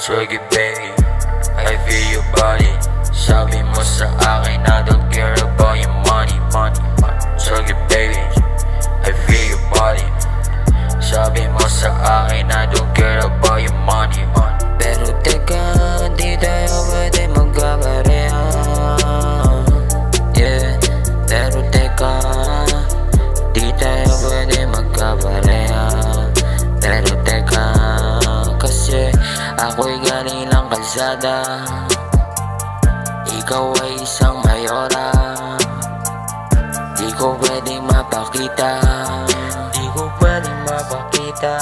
Swaggy baby, I feel your body. Sabi mo sa akin I don't care about your money. Swaggy baby, I feel your body. Sabi mo sa akin I don't care about your money. Pero teka, di tayo pwede magkakareha. Yeah, pero teka, di tayo pwede magkapareha. Pero teka, kasi ako'y galing ng kalsada, ikaw ay isang mayora. Di ko pwedeng mapakita, di ko pwedeng mapakita,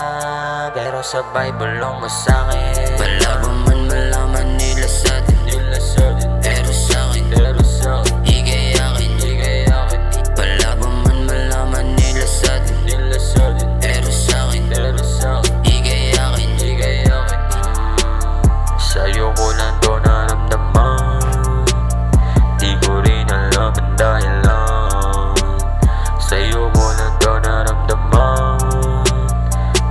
pero sa Bible lang masakit. Wala pa man malaman nila sa'tin, pero sa'kin, ikay akin. Wala pa man malaman nila sa'tin, pero sa'kin, ikay akin. Sa'yo ko lang to naramdaman, di ko rin alam ang dahilan. Sa'yo ko lang to naramdaman,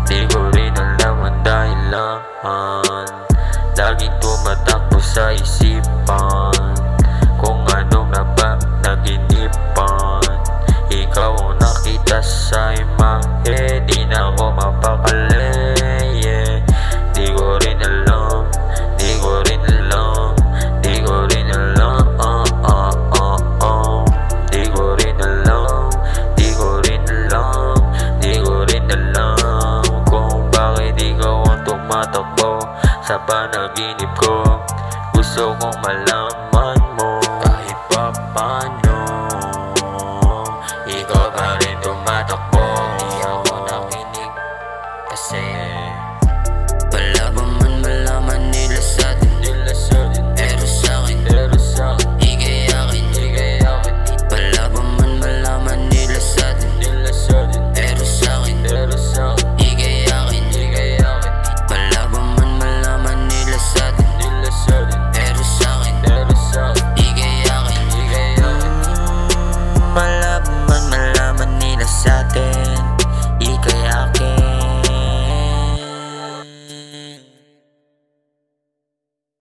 di ko rin alam ang dahilan. Laging tumatakbo sa isipan kung anong naginipan. Ikaw ang nakita sa imahe, di na ako mapakali. Yeah. Di ko rin alam, di ko rin alam, di ko rin alam. Di ko rin alam, di ko rin alam, di ko rin alam kung bakit ikaw ang tumatakbo sa panaginip ko. Gusto kong malaman mo kahit pa paano.